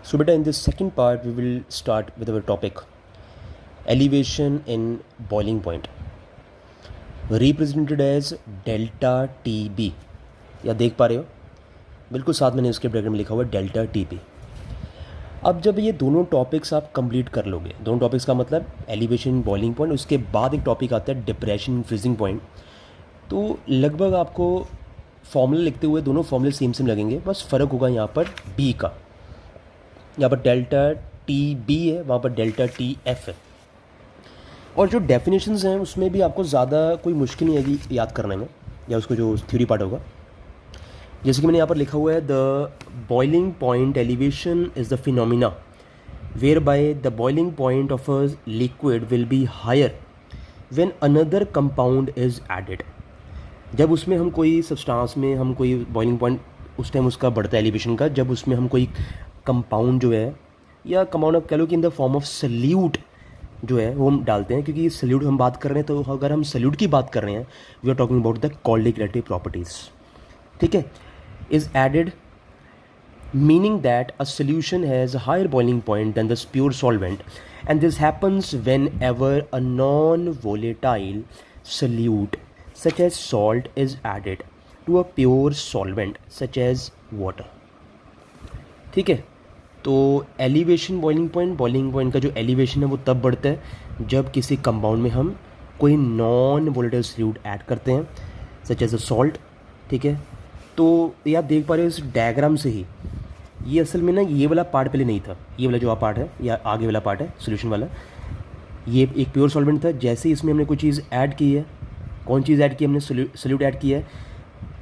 So beta, in this second part we will start with our topic elevation in boiling point represented as delta TB। या देख पा रहे हो बिल्कुल साथ मैंने उसके ब्रैकेट में लिखा हुआ है डेल्टा TB। अब जब ये दोनों टॉपिक्स आप कंप्लीट कर लोगे, दोनों टॉपिक्स का मतलब एलिवेशन बॉइलिंग पॉइंट, उसके बाद एक टॉपिक आता है डिप्रेशन फ्रीजिंग पॉइंट, तो लगभग आपको फॉर्मूला लिखते हुए दोनों फॉर्मूले सेम सेम लगेंगे, बस फ़र्क होगा यहाँ पर बी का। यहाँ पर डेल्टा TB है, वहाँ पर डेल्टा TF है। और जो डेफिनेशंस हैं उसमें भी आपको ज़्यादा कोई मुश्किल नहीं आएगी याद करने में, या उसको जो थ्योरी पार्ट होगा। जैसे कि मैंने यहाँ पर लिखा हुआ है, the boiling point elevation is the phenomena where by the boiling point of a liquid will be higher when another compound is added. जब उसमें हम कोई सब्सटेंस में हम कोई बॉइलिंग पॉइंट उस टाइम उसका बढ़ता है एलिवेशन का, जब उसमें हम कोई कंपाउंड जो है, या कंपाउंड आप कह लो कि in the form of solute जो है वो हम डालते हैं, क्योंकि सल्यूट हम बात कर रहे हैं, तो अगर हम सल्यूट की बात कर रहे हैं we are talking about the coordinative properties, ठीक है, is added, meaning that a solution has a higher boiling point than the pure solvent, and this happens whenever a non-volatile solute such as salt is added to a pure solvent such as water। ठीक है, तो elevation boiling point का जो elevation है वो तब बढ़ता है जब किसी कंपाउंड में हम कोई नॉन वोलेटाइल सॉल्यूट ऐड करते हैं सच एज अ सॉल्ट। ठीक है, तो ये आप देख पा रहे हो इस डायग्राम से ही, ये असल में ना ये वाला पार्ट पहले नहीं था, ये वाला जो पार्ट है या आगे वाला पार्ट है सोल्यूशन वाला, ये एक प्योर सॉल्वेंट था। जैसे ही इसमें हमने कोई चीज़ ऐड की है, कौन चीज़ ऐड की है, हमने सॉल्यूट ऐड किया है,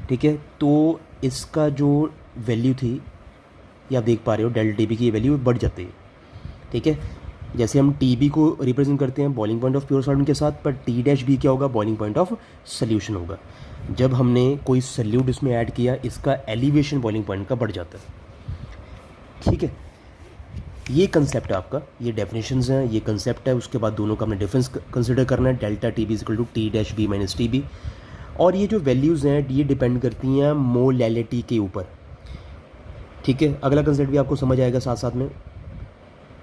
ठीक है, तो इसका जो वैल्यू थी ये आप देख पा रहे हो डेल्टा TB की ये वैल्यू बढ़ जाती है। ठीक है, जैसे हम TB को रिप्रेजेंट करते हैं boiling point of pure solvent के साथ, पर T' क्या होगा, बॉइलिंग पॉइंट ऑफ सोल्यूशन होगा। जब हमने कोई सॉल्यूट इसमें ऐड किया, इसका एलिवेशन बॉइलिंग पॉइंट का बढ़ जाता है। ठीक है, ये कंसेप्ट है आपका, ये डेफिनेशंस हैं, ये कंसेप्ट है। उसके बाद दोनों का हमने डिफरेंस कंसिडर करना है, delta TB equal to T' B - TB। और ये जो वैल्यूज़ हैं ये डिपेंड करती हैं मोलैलिटी के ऊपर। ठीक है, अगला कंसेप्ट भी आपको समझ आएगा साथ साथ में,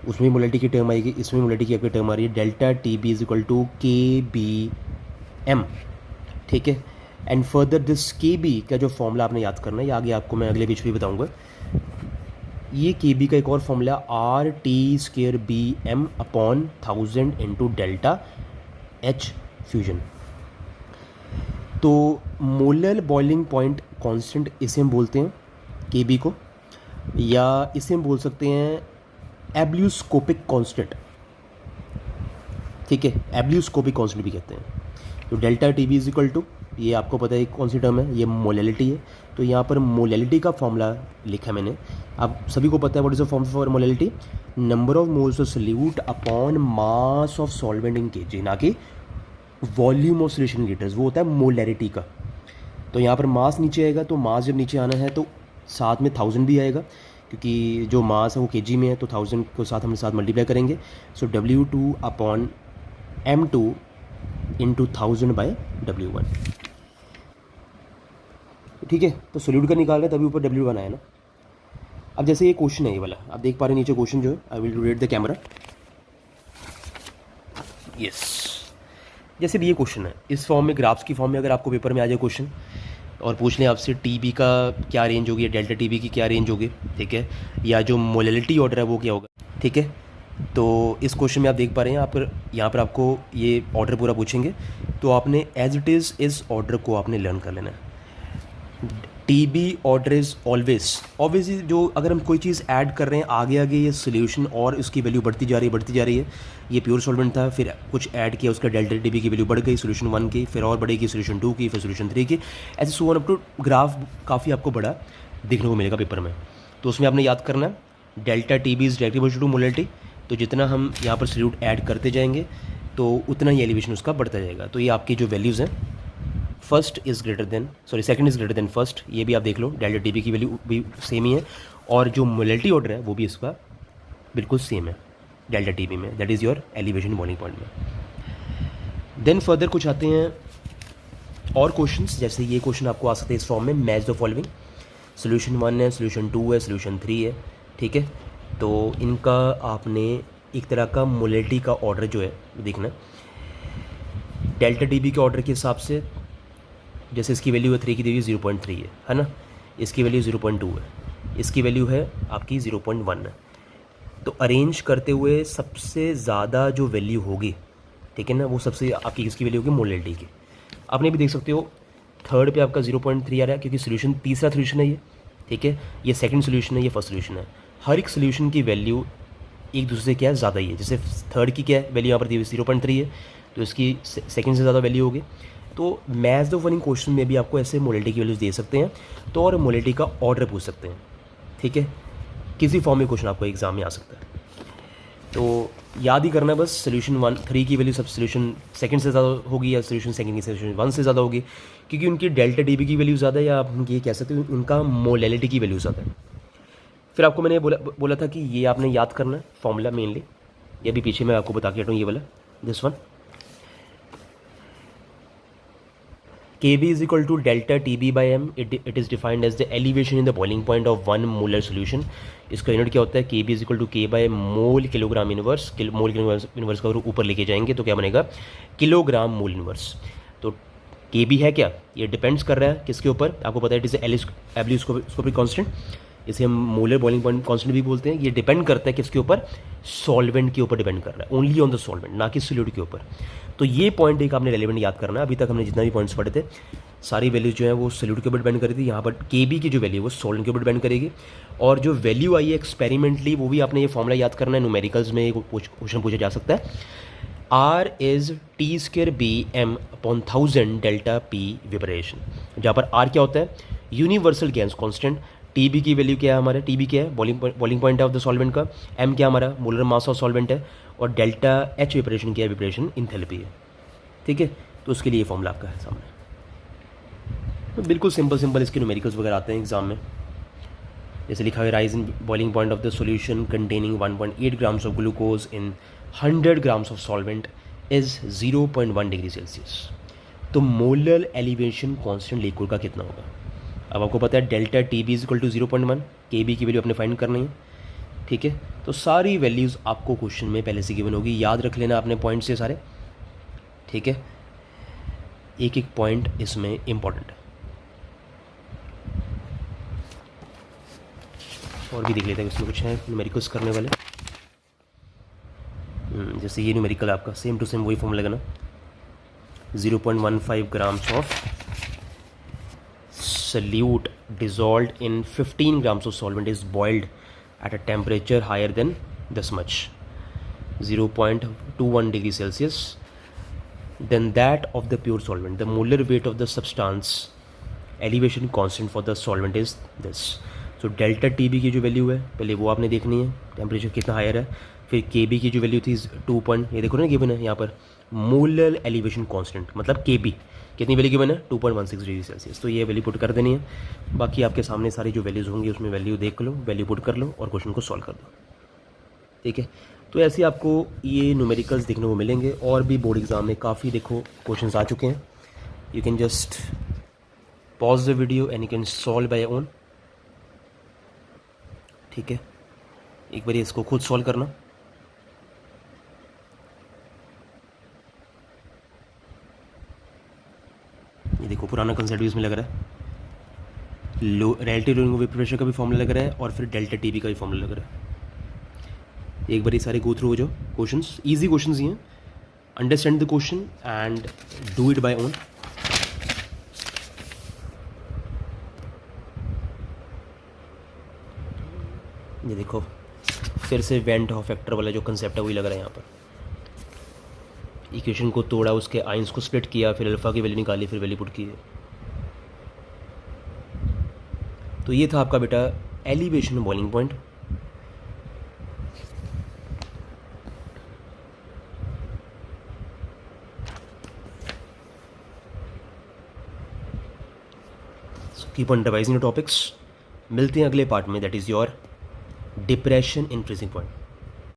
उसमें मोलैलिटी की टर्म आएगी, इसमें मोलैलिटी की आपकी टर्म आ रही है, delta TB equal to KBM। ठीक है, एंड फर्दर दिस KB का जो फॉर्मूला आपने याद करना है, ये आगे आपको मैं अगले बीच भी बताऊँगा। ये KB का एक और formula RT² BM upon 1000 into delta H fusion. तो मोलर बॉइलिंग पॉइंट कांस्टेंट इसे हम बोलते हैं KB को, या इसे हम बोल सकते हैं एब्ल्यूस्कोपिक कांस्टेंट। ठीक है, एब्ल्यूस्कोपिक कांस्टेंट भी कहते हैं। तो delta TB is equal to, ये आपको पता है कौन सी टर्म है, ये मोलैलिटी है। तो यहाँ पर मोलैलिटी का फॉर्मूला लिखा मैंने, आप सभी को पता है what is the formula for molality, number of moles of solute upon mass of solvent in kg, ना कि volume of solution in litres, वो होता है मोलैलिटी का। तो यहाँ पर मास नीचे आएगा, तो मास जब नीचे आना है तो साथ में 1000 भी आएगा, क्योंकि जो मास है वो kg में है, तो 1000 को साथ हम साथ मल्टीप्लाई करेंगे। सो W2 upon M2 into 1000 by W1। ठीक है, तो सोल्यूट का निकाल रहे तभी ऊपर W1 आया ना। अब जैसे ये क्वेश्चन है, ये वाला आप देख पा रहे हैं नीचे क्वेश्चन जो है, I will rotate the camera, yes. जैसे भी ये क्वेश्चन है इस फॉर्म में, ग्राफ्स की फॉर्म में, अगर आपको पेपर में आ जाए क्वेश्चन और पूछ लें आपसे TB का क्या रेंज होगी या डेल्टा TB की क्या रेंज होगी, ठीक है, या जो मोलैलिटी ऑर्डर है वो क्या होगा, ठीक है, तो इस क्वेश्चन में आप देख पा रहे हैं यहाँ पर आपको ये ऑर्डर पूरा पूछेंगे, तो आपने एज इट इज़ इस ऑर्डर को आपने लर्न कर लेना है। TB ऑर्डर इज़ ऑलवेज जो अगर हम कोई चीज़ ऐड कर रहे हैं आगे आगे ये सोल्यूशन और इसकी वैल्यू बढ़ती जा रही है। ये प्योर सॉल्वेंट था, फिर कुछ ऐड किया, उसका डेल्टा TB की वैल्यू बढ़ गई, सोल्यूशन 1 की, फिर और बढ़ेगी सोल्यूशन 2 की, फिर सोल्यूशन 3 की, ऐसे so on up to graph काफ़ी आपको बड़ा देखने को मिलेगा पेपर में। तो उसमें आपने याद करना delta TB is directly to molality, तो जितना हम यहाँ पर सॉल्यूट ऐड करते जाएंगे तो उतना ही एलिवेशन उसका बढ़ता जाएगा। तो ये आपकी जो वैल्यूज़ हैं, second is greater than first, ये भी आप देख लो, डेल्टा TB की वैल्यू भी सेम ही है, और जो मोलैलिटी ऑर्डर है वो भी इसका बिल्कुल सेम है डेल्टा TB में, that is your elevation boiling point में। देन फर्दर कुछ आते हैं और क्वेश्चंस, जैसे ये क्वेश्चन आपको आ सकते हैं इस फॉर्म में, मैच द फॉलोइंग, सोल्यूशन 1 है, सोल्यूशन 2 है, सोल्यूशन 3 है, ठीक है, तो इनका आपने एक तरह का मोलेलिटी का ऑर्डर जो है देखना, डेल्टा टीबी के ऑर्डर के हिसाब से, जैसे इसकी वैल्यू है 3 की दी 0.3 है ना, इसकी वैल्यू 0.2 है, इसकी वैल्यू है आपकी 0.1 है। तो अरेंज करते हुए सबसे ज़्यादा जो वैल्यू होगी, ठीक है ना, वो सबसे आपकी किसकी वैल्यू होगी, मोलेलिटी की। आपने भी देख सकते हो थर्ड पे आपका 0.3 आ रहा है, क्योंकि सोल्यूशन तीसरा सोल्यूशन है ये, ठीक है, ये सेकंड सोल्यूशन है, ये फर्स्ट सोल्यूशन है। हर एक सोल्यूशन की वैल्यू एक दूसरे से क्या है, ज़्यादा ही है। जैसे थर्ड की क्या है वैल्यू यहाँ पर दी हुई 0.3 है, तो इसकी सेकंड से ज़्यादा वैल्यू होगी। तो मैथ्स द फॉलोइंग क्वेश्चन में भी आपको ऐसे मोलेलिटी की वैल्यूज दे सकते हैं, तो और मोलेलिटी का ऑर्डर पूछ सकते हैं, ठीक है, किसी फॉर्म में क्वेश्चन आपको एग्जाम में आ सकता है। तो याद ही करना है बस, सोल्यूशन 3 की वैल्यू सब सोल्यूशन सेकंड से ज़्यादा होगी या सोल्यूशन सेकंड की सोल्यूशन 1 से ज़्यादा होगी, क्योंकि उनकी डेल्टा टीबी की वैल्यू ज़्यादा है, या आप ये कह सकते हो उनका मोलेलिटी की वैल्यू ज़्यादा है। फिर आपको मैंने बोला था कि ये आपने याद करना है फॉर्मूला मेनली, ये भी पीछे मैं आपको बता के हटूँ, ये वाला this one, Kb is equal to delta Tb by m. It is defined as the elevation in the boiling point of 1 molar solution. इसका यूनिट क्या होता है, Kb is equal to K by mole kilogram inverse, mole inverse का ऊपर लेके जाएंगे तो क्या बनेगा, किलोग्राम मोल इनवर्स। तो Kb है क्या, ये डिपेंड्स कर रहा है किसके ऊपर, आपको पता है इट इज एब्लियोस्कोपिक कांस्टेंट, इसे हम मोलर बॉइलिंग पॉइंट कांस्टेंट भी बोलते हैं। ये डिपेंड करता है किसके ऊपर, सॉल्वेंट के ऊपर डिपेंड कर रहा है, ओनली ऑन द सॉल्वेंट, ना कि सोल्यूट के ऊपर। तो ये पॉइंट एक आपने रेलेवेंट याद करना है। अभी तक हमने जितना भी पॉइंट्स पढ़े थे सारी वैल्यूज जो है वो सोल्यूट के ऊपर डिपेंड करी थी, यहाँ पर Kb की जो वैल्यू है वो सॉल्वेंट के ऊपर डिपेंड करेगी। और जो वैल्यू आई है एक्सपेरिमेंटली, वो भी आपने ये फॉर्मूला याद करना है, न्यूमेरिकल्स में क्वेश्चन पूछा जा सकता है। R is T² Bm/1000 delta P वेपरेशन, जहाँ पर R क्या होता है, यूनिवर्सल गैस कॉन्स्टेंट, Tb की वैल्यू क्या है हमारा, Tb क्या है, boiling point of the solvent का, M क्या हमारा मोलर मास ऑफ सॉल्वेंट है, और डेल्टा H वेपरेशन क्या है, वेपरेशन इंथैल्पी है, ठीक है। तो उसके लिए ये फॉर्मूला आपका है सामने। तो बिल्कुल सिंपल इसके न्यूमेरिकल्स वगैरह आते हैं एग्जाम में, जैसे लिखा है rise in boiling point of the solution containing 1.8 grams of glucose in 100 grams of solvent is 0.1 degree Celsius. तो मोलर एलिवेशन कांस्टेंट लिक्विड का कितना होगा। अब आपको पता है delta Tb is equal to 0.1, Kb की वैल्यू अपने फाइंड करनी है, ठीक है। तो सारी वैल्यूज़ आपको क्वेश्चन में पहले से गिवन होगी, याद रख लेना अपने पॉइंट से सारे, ठीक है। एक एक पॉइंट इसमें इंपॉर्टेंट है। और भी देख लेते हैं इसमें कुछ है न्यूमेरिकल्स करने वाले। जैसे ये न्यूमेरिकल आपका सेम टू सेम वही फॉर्म लगाना, 0.15 grams of solute dissolved in 15 grams of solvent is boiled at a temperature higher than this much, 0.21 degree Celsius than that of the pure solvent. The molar weight of the substance elevation constant for the solvent is this. So delta Tb की जो value है पहले वो आपने देखनी है, temperature कितना higher है। फिर Kb की जो वैल्यू थी 2 पॉइंट, ये देखो ना गिवन है यहाँ पर, मोलर एलिवेशन कांस्टेंट मतलब Kb कितनी वैल्यू गिवन है, 2.16 डिग्री सेल्सियस। तो ये वैल्यू पुट कर देनी है। बाकी आपके सामने सारी जो वैल्यूज़ होंगी उसमें वैल्यू देख लो, वैल्यू पुट कर लो और क्वेश्चन को सॉल्व कर दो, ठीक है। तो ऐसे आपको ये न्यूमेरिकल्स देखने को मिलेंगे। और भी बोर्ड एग्ज़ाम में काफ़ी देखो क्वेश्चंस आ चुके हैं। You can just pause the video and you can solve by own, ठीक है। एक बार इसको खुद सॉल्व करना। ये देखो पुराना कंसेप्ट भी इसमें लग रहा है, रिलेटिव लोइंग वेपर प्रेशर का भी फॉर्मूला लग रहा है और फिर डेल्टा Tb का भी फॉर्मूला लग रहा है। एक बार ये सारे गो थ्रू हो जो क्वेश्चंस, इजी क्वेश्चंस ही हैं। Understand the question and do it by own. ये देखो फिर से वेंट हॉफ फैक्टर वाला जो कंसेप्ट है वही लग रहा है यहाँ पर। इक्वेशन को तोड़ा, उसके आइंस को स्प्लिट किया, फिर अल्फा की वैल्यू निकाली, फिर वैल्यू पुट की है। तो ये था आपका बेटा elevation boiling point. Keep on revising the topics. मिलते हैं अगले पार्ट में, that is your depression in freezing point.